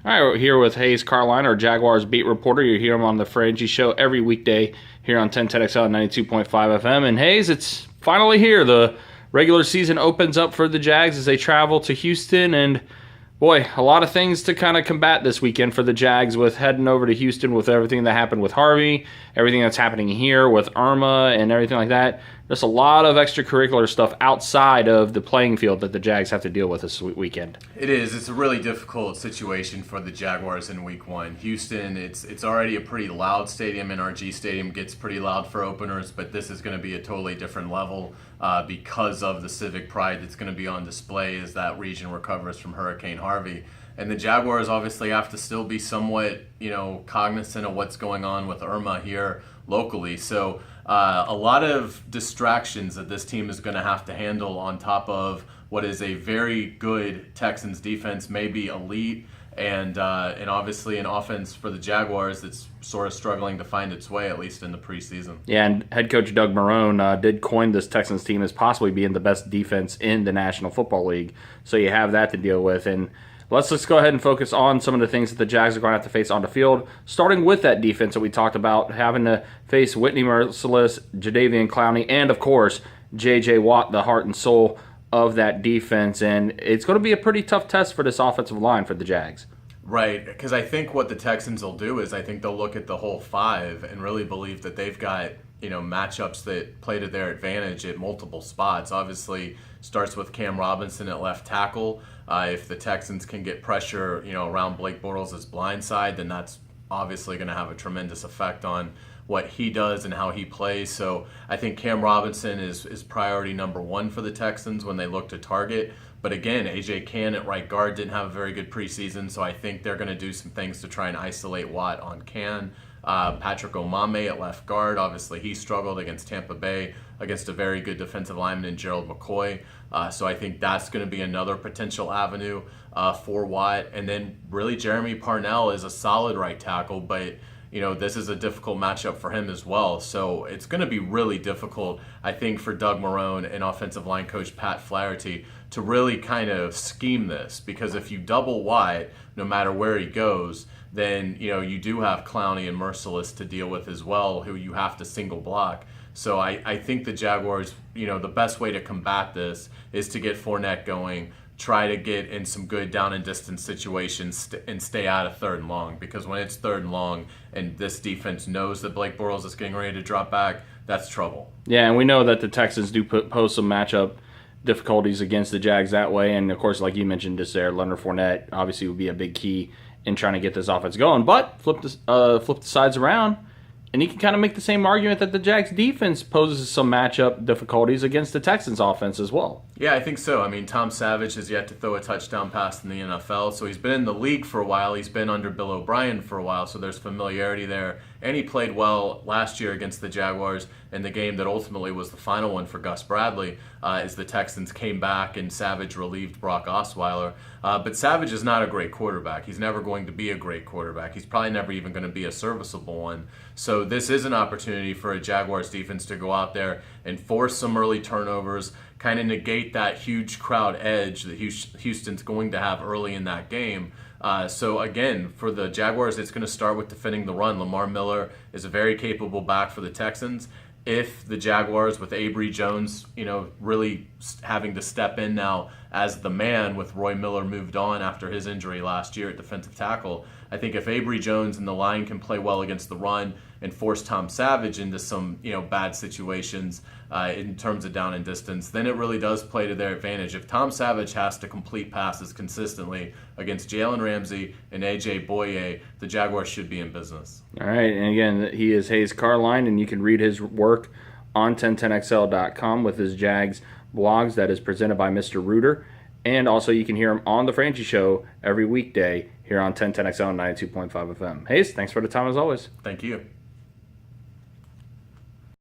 All right, we're here with Hayes Carlyon, our Jaguars beat reporter. You hear him on the Frangie Show every weekday here on 1010XL 92.5 FM. And Hayes, it's finally here. The regular season opens up for the Jags as they travel to Houston. And boy, a lot of things to kind of combat this weekend for the Jags with heading over to Houston with everything that happened with Harvey, everything that's happening here with Irma and everything like that. Just a lot of extracurricular stuff outside of the playing field that the Jags have to deal with this weekend. It is. It's a really difficult situation for the Jaguars in Week 1. Houston, it's already a pretty loud stadium. NRG Stadium gets pretty loud for openers, but this is going to be a totally different level because of the civic pride that's going to be on display as that region recovers from Hurricane Harvey. And the Jaguars obviously have to still be somewhat, cognizant of what's going on with Irma here locally. So a lot of distractions that this team is going to have to handle on top of what is a very good Texans defense, maybe elite, and obviously an offense for the Jaguars that's sort of struggling to find its way, at least in the preseason. Yeah, and head coach Doug Marrone did coin this Texans team as possibly being the best defense in the National Football League. So you have that to deal with. And let's just go ahead and focus on some of the things that the Jags are going to have to face on the field, starting with that defense that we talked about, having to face Whitney Mercilus, Jadeveon Clowney, and, of course, J.J. Watt, the heart and soul of that defense. And it's going to be a pretty tough test for this offensive line for the Jags. Right, because I think what the Texans will do is I think they'll look at the whole five and really believe that they've got matchups that play to their advantage at multiple spots. Obviously, starts with Cam Robinson at left tackle. If the Texans can get pressure, around Blake Bortles' blind side, then that's obviously going to have a tremendous effect on what he does and how he plays. So I think Cam Robinson is priority number one for the Texans when they look to target. But again, A.J. Cann at right guard didn't have a very good preseason, so I think they're going to do some things to try and isolate Watt on Cann. Patrick Omameh at left guard, obviously he struggled against Tampa Bay against a very good defensive lineman in Gerald McCoy. So I think that's going to be another potential avenue for Watt. And then really Jeremy Parnell is a solid right tackle, but this is a difficult matchup for him as well. So it's going to be really difficult, I think, for Doug Marrone and offensive line coach Pat Flaherty to really kind of scheme this. Because if you double Watt, no matter where he goes, then you do have Clowney and Mercilus to deal with as well, who you have to single block. So I think the Jaguars, the best way to combat this is to get Fournette going, try to get in some good down and distance situations and stay out of third and long. Because when it's third and long and this defense knows that Blake Bortles is getting ready to drop back, that's trouble. Yeah, and we know that the Texans do pose some matchup difficulties against the Jags that way. And, of course, like you mentioned just there, Leonard Fournette obviously would be a big key in trying to get this offense going. But flip the sides around, and you can kind of make the same argument that the Jags defense poses some matchup difficulties against the Texans offense as well. Yeah, I think so. I mean, Tom Savage has yet to throw a touchdown pass in the NFL, so he's been in the league for a while. He's been under Bill O'Brien for a while, so there's familiarity there. And he played well last year against the Jaguars in the game that ultimately was the final one for Gus Bradley, as the Texans came back and Savage relieved Brock Osweiler. But Savage is not a great quarterback. He's never going to be a great quarterback. He's probably never even going to be a serviceable one. So this is an opportunity for a Jaguars defense to go out there and force some early turnovers, kind of negate that huge crowd edge that Houston's going to have early in that game. So again, for the Jaguars, it's going to start with defending the run. Lamar Miller is a very capable back for the Texans. If the Jaguars, with Avery Jones, really having to step in now as the man with Roy Miller moved on after his injury last year at defensive tackle, I think if Avery Jones and the line can play well against the run and force Tom Savage into some bad situations in terms of down and distance, then it really does play to their advantage. If Tom Savage has to complete passes consistently against Jalen Ramsey and A.J. Boye, the Jaguars should be in business. All right, and again, he is Hayes Carlyon, and you can read his work on 1010XL.com with his Jags blogs that is presented by Mr. Reuter. And also you can hear him on The Frangie Show every weekday here on 1010XL 92.5 FM. Hayes, thanks for the time as always. Thank you.